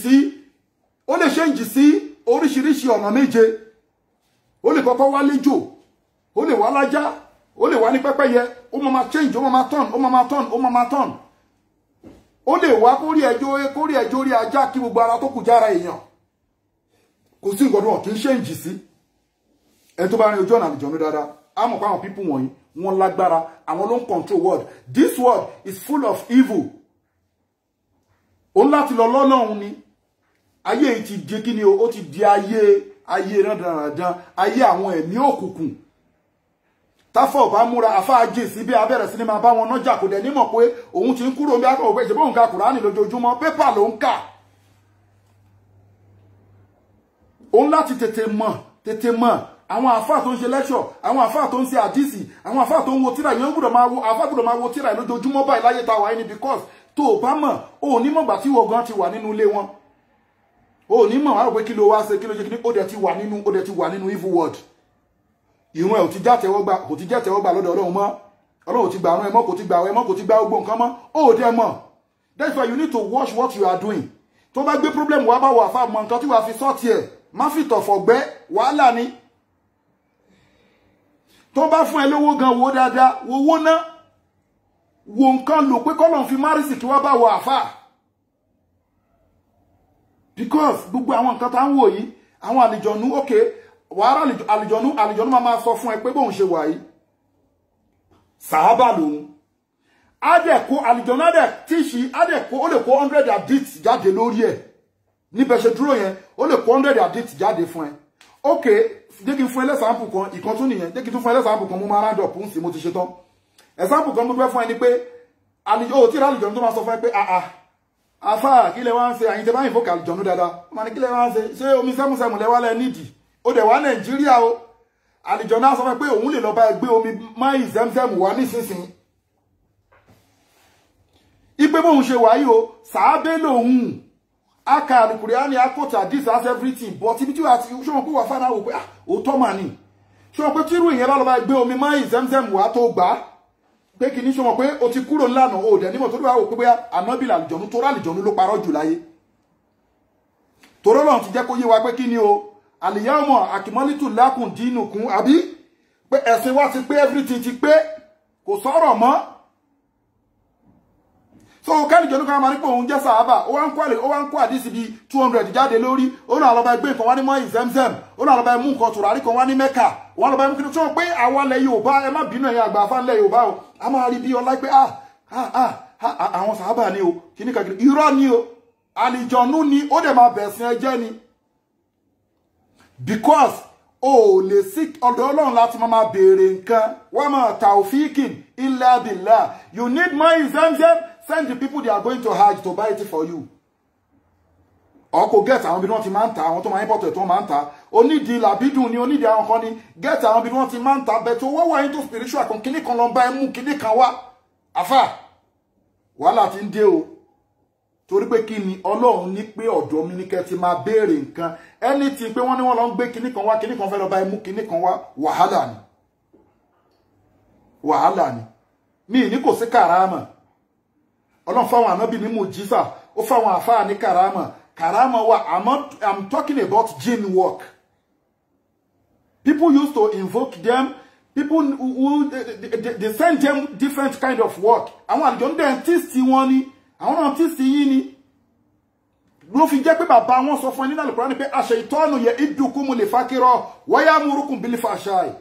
sí oríṣiríṣi ọ̀nà méje ó lè kọ́kọ́ wá léjò ó lè wá lájá ó lè wá ní pẹ́pẹ́yẹ ó máa change ó máa turn ó lè wá kórí ẹjọ́ rí ajá kí gbogbo ara tó kù jára èèyàn kò sí nǹkan náà kì í ṣèǹjì sí ẹni tó bá rin ojú ọ̀nà àlìjọ̀nú dáadáa á mọ̀ pé àwọn pípù wọ̀nyí wọ́n lágbára àwọn ló ń control world this world is full of evil ó láti lọ lọ́nà òun ni ayé yìí ti di kí ni ó ti di ayé rándanràndan ayé àwọn ẹ̀mí òkùnkùn táfọ̀ bá múra àfáàjì sí bí abẹ́rẹ̀ sí ni máa bá wọn nájà kò dẹ̀ nímọ̀ pé òun ti ń kúrò bí akọ̀wé pé ìṣẹ́bọ̀ nǹkan Kùránì lójoojúmọ́ pépà ló ń kà òun láti tètè mọ̀ àwọn àfáà tó ń ṣe lẹ́ṣọ̀ àwọn àfáà tó ń ṣe àdísì àwọn àfáà tó ń wo tíra yẹn gbọ́dọ̀ máa wo tíra lójoojúmọ́ báyìí láyé ta wà ní because tó o bá mọ̀ o ní mọ̀gbà tí wọ́n gan ti wà nínú ilé wọn o ní mọ̀ wá rò pé kí ló wá ṣe kí ló ṣe kí ní ó dẹ̀ ti wà nínú evil world ìrun ẹ̀ ò ti jẹ́ tẹ́wọ́gbà lọ́dọ̀ Ọlọ́run mọ́ Ọlọ́run ti gbà àrùn ẹ̀ mọ́ kò ti gbà àwẹ̀ mọ́ kò ti gbà gbogbo nǹkan mọ́ ó dẹ̀ mọ̀ that's why you need to watch what you are doing tó bá gbé problem wá bá wà fà mọ̀ nǹkan tí wàá fi sọ́ọ̀tì ẹ̀ má fi tọ̀fọ̀ gbẹ́ wàhálà ni tó bá fún ẹ lówó gan wo dáadáa wo ná wo nǹkan lò pé kọ́lọ̀ fi márìsì kí wá bá wọ àfà because gbogbo àwọn nǹkan tá ń wò yìí àwọn àlìjọ̀nú okay wàhálà àlìjọ̀nú máa sọ fún ẹ pé bóun ṣe wà yìí sàhábà lòun adẹ̀kó àlìjọ̀nú tíṣì adẹ̀kó ó lè kó 100 hadith jáde lórí ẹ̀ níbẹ̀ ṣe dúró yẹn ó lè kó 100 hadith jáde fún ẹ okay jẹ́ kí n fún ẹ lẹ́sàmpù kan ìkan tún nìyẹn jẹ́ kí n tún fún ẹ lẹ́sàmpù kan mo máa round up ń sì mo ti ṣe tán ẹ̀sàmpù kan mo fẹ́ fún ẹ ni pé tí àlìjọ̀nú tó máa sọ fún ẹ pé àfà kí lẹ wá ń ṣe àyíntẹ́ báyìí fòkè àlìjọ̀nú dáadáa wọ́n ní kí lẹ wá ń ṣe omi sẹ́mùsẹ́mù lẹ́wálẹ̀ nídìí ó dẹ̀ wá Nàìjíríà o àlìjọ̀nú á sọ fún ẹ pé òun lè lọ bá ẹgbẹ́ omi máì zẹ́mzẹ́mù wá nísinsìnyí ipe bóun ṣe wáyé o sàábé lòun aka Al-Qur'ani akota this has everything but ibi tí wàá ti ṣé wọn pé wà fáná wò pé òótọ́ mà ní ṣé wọn pé tírú ìyẹn bá lọ bá ẹgbẹ́ omi máì zẹ́mzẹ́mù wá tó gbà pé kì ní ṣé wọn pé o ti kúrò ńlànà o dẹ̀ nímọ̀ tó lè wá wò pé bóyá ànábìlà àlìjọ̀nú tó rà àlìjọ̀nú ló parọ́ jù láyé torọ́ lọ́n ti jẹ́ kó yé wa pé kí ni o àlìyámọ̀ àkìmọ́lítù lákùn dínú kún àbí pé ẹ̀sìn wa ti pé everything ti pé kò sọ̀rọ̀ mọ́ so kálìjọ̀nú kan máa ní pé òun jẹ́ sàhábà ó wá ń kó àdísì bí 200 jáde lórí ó náà lọ́ba ẹgbẹ́ nǹkan wá ní mọ́ ìzẹ́mzẹ́m ó náà lọ́ba ẹmú nǹkan tùràrí kan wá ní Mẹ́kà wọ́n lọ́ba ẹmú kí ni sọ pé àwọn ilẹ̀ Yorùbá ẹ má bínú ẹ̀yin àgbà afánlẹ̀ Yorùbá o a máa rí bí ọlá pé àwọn sàhábà ni o kíní kan irọ́ ni o àlìjọ̀nú ni ó dẹ̀ máa bẹ̀sìn ẹjẹ́ ni because o lè seek ọ̀dọ̀ Ọlọ́run láti máa béèrè nǹkan wa ma tawfiqin illa billah. You need money, Zamzam, send the people they are going to Hajj to buy it for you. Ọkọ̀ get àwọn bí wọ́n ti máa ń ta àwọn tó máa import ẹ̀ tó máa ń ta onídìí làbídùn ni onídìí àwọn kan ní get àwọn bí wọ́n ti máa ń ta bẹ́ẹ̀ tó wọ́n wà into spiritual kan kíní kan lọ bá ẹ mú kíní kan wá àfà wàhálà ti ń dé o torí pé kí ni Ọlọ́run ní pé ọ̀dọ̀ mi ní kẹ́ ti máa béèrè nǹkan anything pé wọ́n ní wọ́n lọ ń gbé kíní kan wá kíní kan fẹ́ lọ bá ẹ mú kíní kan wá wàhálà ni mi ní kò sí kàrámà Ọlọ́run fáwọn ànábì ní mùjísà ó fáwọn àfáà ní kàrámà wa I'm talking about jinn work. People used to invoke them. People who they send them different kind of work. Àwọn àlùjọ̀nnú dentist wọn ni àwọn dentist yìí ni ló fi jẹ́ pé bàbá wọn sọ fún nínú Al-Qur'an pé ash-shaytanu ya'idukumul fakira wa ya'murukum bil fahsha'i.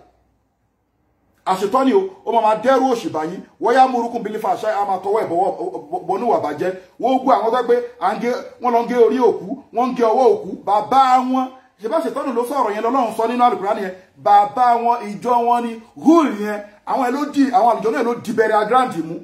Àṣetọ́ni o máa dẹ́rù òṣì báyìí wa ya'murukum bil fahsha'i a máa tọwọ́ ìbọ̀wọ́ bọnúwà bàjẹ́ wọ́n gbọ́ àwọn tó pé wọ́n lọ ń gé orí òkú wọ́n ń gé ọwọ́ òkú bàbá wọn ṣe bá ṣètọ́nù ló sọ̀rọ̀ yẹn lọ́lọ́run sọ nínú Al-Qur'an yẹn bàbá wọn ìjọ wọn ni húl yẹn àwọn àlùjọ náà ló di bẹ̀rẹ̀ agrandi mú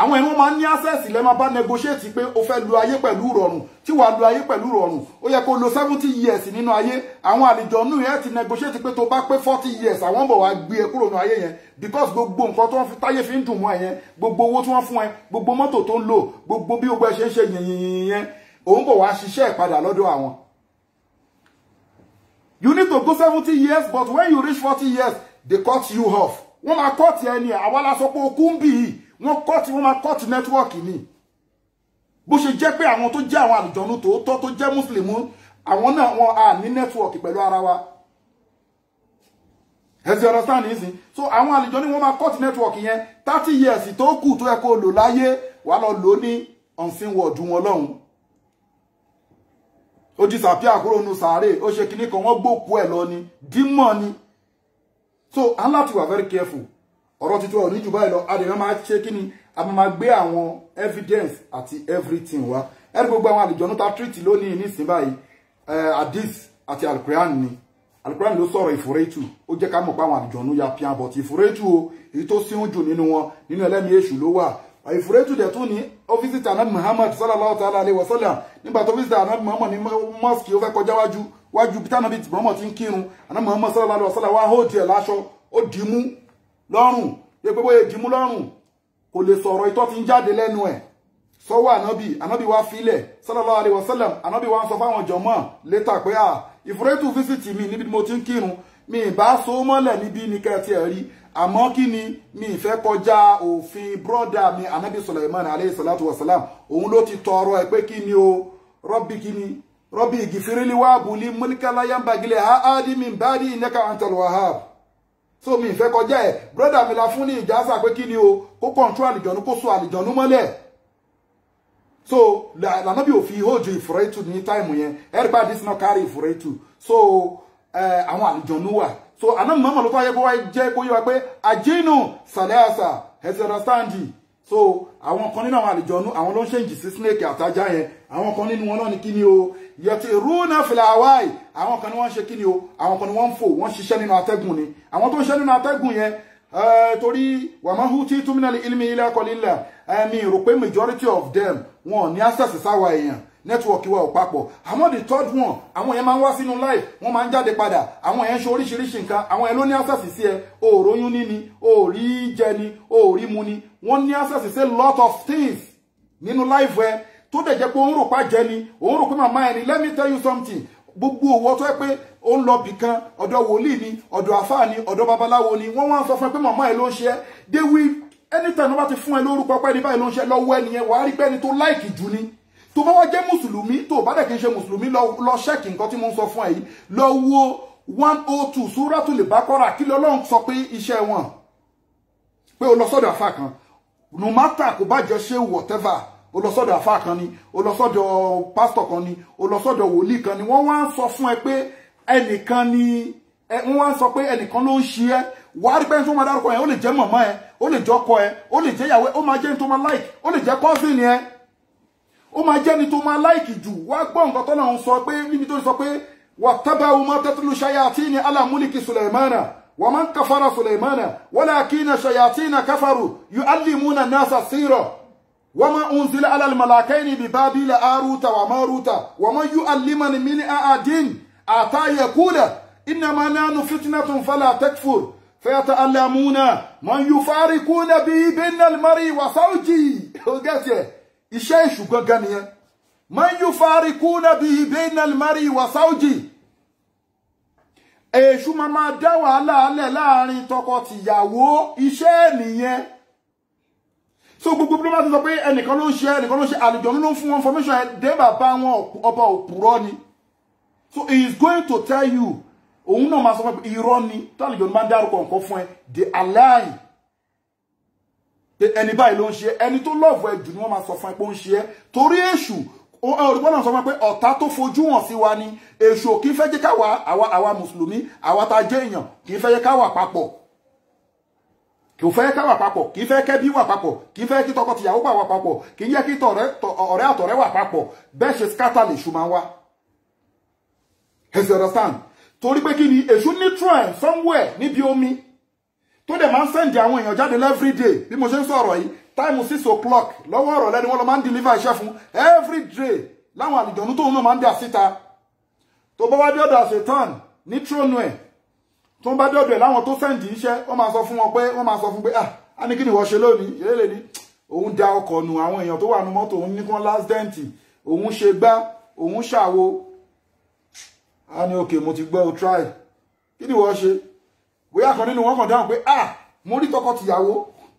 àwọn ẹni wọ́n máa ń ní access lẹ́ máa bá negotiate pé o fẹ́ lu ayé pẹ̀lú rọrùn tí wàá lu ayé pẹ̀lú rọrùn ó yẹ kó lo 70 years nínú ayé àwọn àlùjọ̀nnú yẹn ti negotiate pé tó bá pé 40 years àwọn bọ̀ wá gbé ẹ kúrò nínú ayé yẹn because gbogbo nǹkan tó wọ́n fi táyé fi ń dùn mọ́ ẹ yẹn gbogbo owó tí wọ́n fún ẹ gbogbo mọ́tò tó ń lò gbogbo bí gbogbo ẹ ṣe ń ṣe yẹn òun bọ̀ wá ṣiṣẹ́ ìpadà lọ́dọ̀ àwọn. You need to go 70 years but when you reach 40 years they cut you off wọ́n máa cut ẹ ní àwa la sọ pé okú ń bì yìí wọ́n máa cut network ni bó ṣe jẹ́ pé àwọn tó jẹ́ àwọn àlùjọ̀nnú tòótọ́ tó jẹ́ mùsùlùmí àwọn náà wọn à ní network pẹ̀lú ara wa as you understand this so àwọn àlùjọ̀nnú wọ́n máa cut network yẹn 30 years tó kù tó yẹ kó lò láyé wà lọ lò ní unseen world wọn lọ́hùn ó disappear kúrò nù sàárè ó ṣe kinní kan wọ́n gbókú ẹ̀ lọ ni dímọ̀ ni so I'm láti wà very careful ọ̀rọ̀ títí ọ̀ ní jù báyìí lọ adìyẹ máa ṣe kí ni a máa gbé àwọn evidence àti everything wá ẹ̀rí gbogbo àwọn àlùjọ̀nnú ta treat lónìí nísìnyí báyìí hadith àti Al-Qur'an ni Al-Qur'an ló sọ̀rọ̀ ìfòrètù ó jẹ́ ká mọ̀ pé àwọn àlùjọ̀nnú ya pian but ìfòrètù o èyí tó síhún jù nínú wọn nínú ẹlẹ́mìí èṣù ló wà ìfòrètù dẹ̀ tún ní ó visit Ànábì Muhammad sallallahu ta'ala alayhi wa sallam nígbà tó visit Ànábì Muhammad ní mosque ó fẹ́ kọjá wájú bí tánàbí Muhammad ti ń kírun Ànábì Muhammad sallallahu alayhi wa sallam wá hold ẹ̀ láṣọ ó dìímú lọ́rùn yẹ pé bóyá dìímú lọ́rùn kò lè sọ̀rọ̀ ìtọ́ ti ń jáde lẹ́nu ẹ̀ sọ́wọ́ ànábì wá filẹ̀ sallallahu alaihi wasallam ànábì wá ń sọ fáwọn jọmọ́ létà pé ìfúrẹ́tù fíṣítì mi níbi mo ti ń kírun mi ìbá so mọ́lẹ̀ níbi ní kẹ́ẹ̀tì ẹ̀rí àmọ́ kí ni mi ìfẹ́ kọjá òfin brọ́dà mi ànábì Sulaiman alaihi salatu wasalam òun ló ti tọrọ ẹ̀ pé kí ni o rọ́bì ìgìfìrílì wà bùlí múlíkàlá yambagilẹ̀ áádì min ba'di innaka antal wahhab so mi ìfẹ́ kọjá ẹ̀ brọ́dà mi la fún ní ìjásà pé kí ni o kó kọ̀ǹtró àlìjọ̀nú kó so àlìjọ̀nú mọ́lẹ̀ so lànàbí òfin ìhójú ìfúrẹ́tù ní táìmù yẹn everybody is not carry ìfúrẹ́tù so àwọn àlìjọ̀nú wà so Ànábì Muhammad ló tó ayé kó wá jẹ́ kó yé wa pé àjínú sàlẹ́àsà ẹ̀sẹ̀ understanding so àwọn kan nínú àwọn àlìjọ̀nú àwọn ló ń ṣèǹjì sí snake àtajá yẹn àwọn kan nínú wọn náà ni kí ni o yẹtì rúnà fìlàwáì àwọn kan ni wọ́n ń ṣe kí ni o àwọn kan ni wọ́n ń fò wọ́n ṣiṣẹ́ nínú atẹ́gùn ni àwọn tó ń ṣiṣẹ́ nínú atẹ́gùn yẹn torí wàmáhù tí túmínà ilmi ilẹ̀ kọlílà mi rò pé majority of them wọn ní access sáwà èèyàn network wa ò papọ̀ àmọ́ the third one àwọn yẹn máa ń wá sínú live wọ́n máa ń jáde padà àwọn yẹn ń ṣe oríṣiríṣi nǹkan àwọn yẹn ló ní access sí ẹ òòròyún níní òòrí jẹ ni òòrí mu ni wọ́n ní access sí a lot of things nínú live ẹ tó dẹ̀ jẹ́ pé òun rò pa jẹ ni òun rò pé màmá ẹni let me tell you something gbogbo owó tó yẹ pé ó ń lọ bìkan ọ̀dọ̀ wòlíì ni ọ̀dọ̀ àfáà ni ọ̀dọ̀ babaláwo ni wọ́n wá sọ fún ẹ pé màmá ẹ ló ń ṣe ẹ́ they will anytime wọ́n bá ti fún ẹ lórúkọ pé ẹni báyìí ló ń ṣe lọ́wọ́ ẹnìyẹn wàá rí pé ẹni tó láìkì jù ni tó bá wá jẹ́ mùsùlùmí tó bá dẹ̀ kí n ṣe mùsùlùmí lọ ṣẹ́ẹ̀kì nǹkan tí mo ń sọ fún ẹ yìí lọ wo 102 Suratul Baqara kí lọ́lọ́run sọ pé iṣẹ́ wọn pé o lọ sọ́dọ̀ àfáà kan no matter kò bá jẹ́ ṣe whatever o lọ sọ́dọ̀ àfáà kan ni o lọ sọ́dọ̀ pásítọ̀ kan ni o lọ sọ́dọ̀ wòlíì kan ni wọ́n wá ń sọ fún ẹ pé ẹnìkan ni wọ́n wá ń sọ pé ẹnìkan ló ń ṣe ẹ́ wàá rí pé tó máa dárúkọ yẹn ó lè jẹ́ mọ̀mọ́ ẹ ó lè jẹ́ ọkọ ẹ ó lè jẹ́ ìyàwó ó máa jẹ́ ní tó máa like ó lè jẹ́ cousin ẹ ó máa jẹ́ ní tó máa like jù wá gbọ́ nǹkan tó náà ń sọ pé níbi tó sọ pé wattaba'u ma tatlu shayatini ala mulki Sulaymana wa man kafara Sulaymana walakina shayatina kafaru yu'allimuna an-nasa as-sira وما أنزل على الملكين ببابل آروت وماروت وما يؤلمن من أحد حتى يقول إنما نحن فتنة فلا تكفر فيتعلمون من يفارقون به بين المرء وزوجه iṣẹ́ èṣù gangan nìyẹn من يفارقون به بين المرء وزوجه èṣù máa dá wàhálà alẹ́ láàrin tọkọ-tìyàwó iṣẹ́ nìyẹn. So gbogbo bí wọ́n ti sọ pé ẹnìkan ló ń ṣe àlùjọ ló ń fún wọn information ẹ̀ dé bàbá wọn ọba òpùrọ́ ni. So he is going to tell you òun náà máa sọ pé irọ́ ni tó àlùjọ ló máa ń dárúkọ nǹkan fún ẹ they are lying. Pé ẹni báyìí ló ń ṣe ẹni tó lọ́ọ̀fù ẹ jù ni wọ́n máa sọ fún ẹ pé ó ń ṣe ẹ torí èṣù olùkọ́ náà sọ fún ẹ pé ọ̀tá tó fojú hàn sí wa ni èṣù kì í fẹ́ jẹ́ káwa àwa mùsùlùmí àwa tá a jẹ́ èèyàn kì í fẹ́ jẹ́ káwa papọ̀. Kì í fẹ́ ká wà papọ̀ kì í fẹ́ kẹ́bí wà papọ̀ kì í fẹ́ kí tọkọ-tìyàwó wà papọ̀ kì í yẹ kí ọ̀rẹ́ àtọ̀rẹ́ wà papọ̀ bẹ́ẹ̀ ṣe scatter lè ṣù máa wá. You understand? Torí pé kí ni èṣù ní trend somewhere níbi omi tó dẹ̀ máa ń send àwọn èèyàn jáde every day bí mo ṣe ń sọ̀rọ̀ yìí time 6 o'clock lọ́wọ́ ọ̀rọ̀ lẹ́ni wọ́n lọ máa ń deliver iṣẹ́ fún every day láwọn àlùjọ̀nú tóun náà máa ń dà síta tó bá wá dé ọ̀dọ̀ àṣetán ní trónú ẹ̀ tó ń bá dọ̀dọ̀ ẹ̀ láwọn tó sẹ́ǹdì iṣẹ́ wọ́n máa sọ fún wọn pé wọ́n máa sọ fún pé a ní kí ni wọ́n ṣe lónìí ìrẹ́lẹ̀ ni òun da ọkọ̀ nù àwọn èèyàn tó wà nù mọ́tò òun ní kí wọ́n last dent òun ṣe gbá òun ṣàwo a ní òkè mo ti gbọ́ o try kí ni wọ́n ṣe bóyá kan nínú wọn kàn dáhùn pé mo rí tọkọ-tìyàwó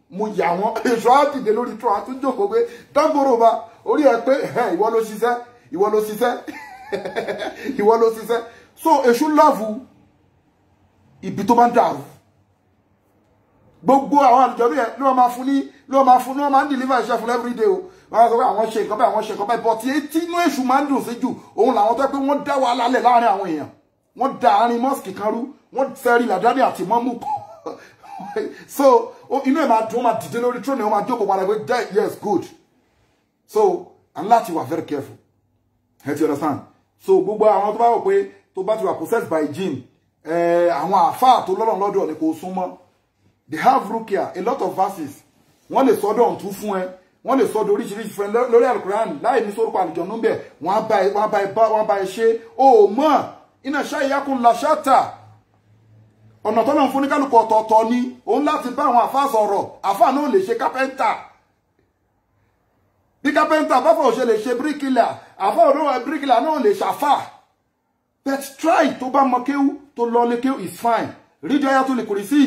mo yà wọn èso á dìde lórí tó àtún jókòó pé dáńgòrò bá orí ẹ pé ìwọ ló ṣiṣẹ́ ìwọ ló ṣiṣẹ́ ìwọ ló ṣiṣẹ́ so èṣù lọ́ọ̀fù ibi tó bá ń dàrú gbogbo àwọn àlùjọ̀nú yẹn ló máa ń deliver iṣẹ́ fún every day o wọ́n sọ pé àwọn ṣe nǹkan báyìí àwọn ṣe nǹkan báyìí but etí inú èṣù máa ń dùn sí jù òun làwọn tó pé wọ́n dá wàhálà lẹ̀ láàrin àwọn èèyàn wọ́n da àárín mosque kan rú wọ́n fẹ́rí làdáni àti mọ́mú so inú ẹ̀ máa dùn ó máa dìde lórí tróní ó máa jókòó padà pé yes good so and láti wà very careful ẹ ti understand so gbogbo àwọn tó bá wò pé tó bá ti wà possessed by jinn àwọn àfáà tó lọ́rọ̀ lọ́dọ̀ ni kò súnmọ́ they have rukia a lot of verses wọ́n lè sọ́dọ̀ ọ̀tún fún ẹ wọ́n lè sọ́dọ̀ oríṣiríṣi fún ẹ lórí alukuran láì ní sórúkọ àlùjọ̀nnú bẹ̀ wọ́n bá ẹ ṣe ó mọ̀ iná ṣáà ìyákun làṣàtà ọ̀nà tọ́lọ̀ fún oníkálùkù ọ̀tọ̀ọ̀tọ̀ ni òun láti bá àwọn àfáà sọ̀rọ̀ àfáà náà lè ṣe kápẹ́ńtà bí kápẹ́ńtà báfọ̀ ò ṣe lè ṣe bíríkìlà àfáà òdòwà bíríkìlà náà lè ṣàfà but try tó bá mọ kéwú tó lọ lé kéwú is fine rídí ọyá tó lè kùrì sí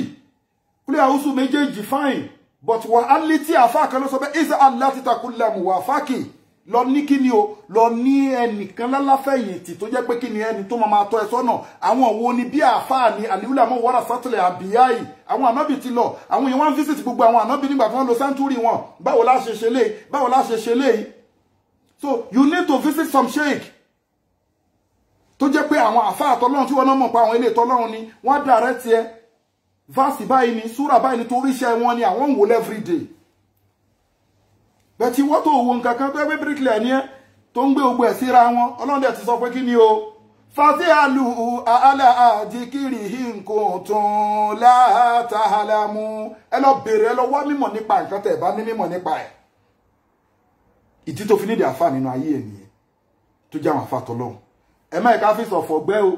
kúlẹ̀ àwùsù méjèèjì fine but wà á lé tí àfáà kan ló sọ pé ìsà aláàtìtakùlẹ̀ mù wà fáàkì lọ ní kí ni o lọ ní ẹnìkan lálàfẹ̀yìntì tó jẹ́ pé kí ni ẹni tó máa tọ́ ẹ sọ́nà àwọn wo ni bí àfáà ni àlìwúlà mọ́ wàrà sátìlẹ̀ àbíyáì àwọn ànábì ti lọ àwọn èèyàn wá ń visit gbogbo àwọn ànábì nígbà tí wọ́n lo sẹ́ńtúrì wọn báwo la ṣe ṣe léyìí báwo la ṣe ṣe léyìí so you need to visit some sheikh tó jẹ́ pé àwọn àfáà tọ́lọ́run tí wọ́n náà mọ̀ pa àwọn ilé tọ́lọ́run ni wọ́n dàrẹ́ tiẹ̀ verse báyìí ni súrà báyìí ni torí iṣẹ́ wọn ni àwọn ń wò everyday bẹ̀tí wọ́n tó wo nǹkan kan tó ẹgbẹ́ bíríkìlẹ̀ ní ẹ́ tó ń gbé ogbó ẹ̀ síra wọn ọlọ́run dẹ̀ ti sọ pé kí ni o fàtí àlù àálà àdìkìrì nǹkan tún látàlámù ẹ lọ bèèrè ẹ lọ wá mímọ̀ nípa nǹkan tẹ̀ bá ní mímọ̀ nípa ẹ̀ ìdí tó fi nídìí àfà nínú ayé ẹ̀ nìyẹn tó jẹ́ àwọn àfà tọ́lọ́run ẹ má ẹ̀ka fi sọ̀fọ̀ gbẹ́ o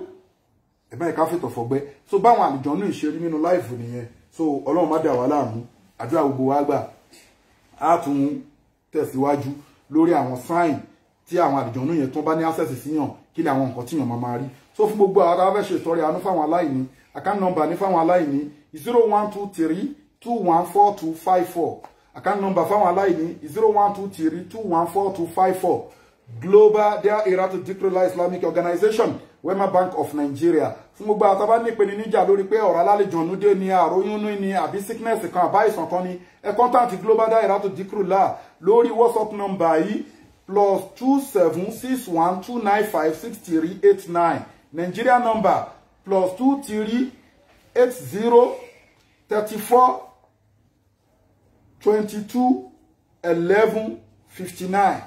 ẹ má ẹ̀ka fi sọ̀fọ̀ gbẹ́ so báwọn àlùjọ̀nnú ìṣeré nínú láìfù nìyẹn so ọlọ́run má dà wá láàmú àdúrà gbogbo wa gbà á tún tẹ̀síwájú lórí àwọn sáìn tí àwọn àlùjọ̀nnú yẹn tó bá ní access síyàn kí ni àwọn nǹkan tí yàn máa rí so fún gbogbo àwọn afẹ́ ṣe ìtọrẹ àánú fáwọn aláìní account number ní fáwọn aláìní 0123 214254 account number fáwọn aláìní 0123 214254 Global Dahiratu Dhikrlahi Islamic Organization Wema Bank of Nigeria fún gbogbo àtàbá ní ìpeni níjà lórí pé ọ̀rọ̀ alálejò dé ní àròyúnú ní àbí sickness kan àbá ìsàn kan ní ẹ contact Global Dahiratu Dhikrlahi lórí WhatsApp number yìí +27612956389 Nigeria number +23803 34 22 11 59.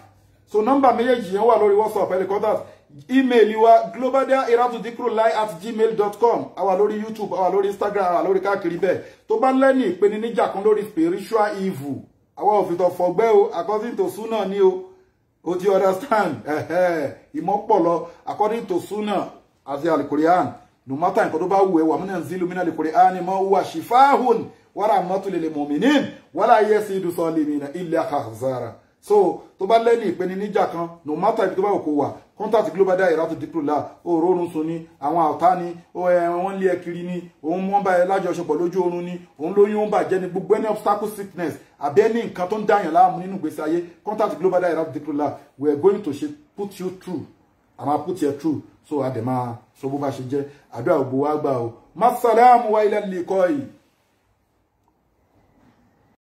So number méjèèjì yẹn wà lórí WhatsApp ẹ lè contact. Email wa globaldahiratudikrullah@gmail.com. Àwa lórí YouTube, àwa lórí Instagram, àwa lórí káàkiri bẹ́ẹ̀. Tó bá lẹ́ni ìpèníjà kan lórí spiritual evil, àwa ò fi tó fọgbẹ́ o, according to Sunnah ni o. O do you understand? Ìmọ̀ pọ̀ lọ, according to Sunnah àti Al-Qur'an. No matter nǹkan tó bá wù ẹ́ wà munazzilu mina al-Qur'ani ma huwa shifahun wa rahmatun lil mu'minin wa la yazidu zalimina illa khazara. So tó bá lẹ́ni ìpèníjà kan, no matter ibi tó bá kò wà, contact Global Dahiratudikrullah. O rorun sun ni, àwọn ọ̀tá ni, o wọ́n lé ẹ kiri ni, òun mọ́ bá ẹ lájọṣepọ̀ lójú oorun ni, òun lóyún ń bàjẹ́ ni, gbogbo any obstacle sickness àbí ẹni nǹkan tó ń dáyàn láàmú nínú ìgbésí ayé, contact Global Dahiratudikrullah. We are going to put you through. I'ma put you through. So adema so bó bá ṣe jẹ́ àdúrà gbogbo wa gbà o. Masalamu wa ila liqai.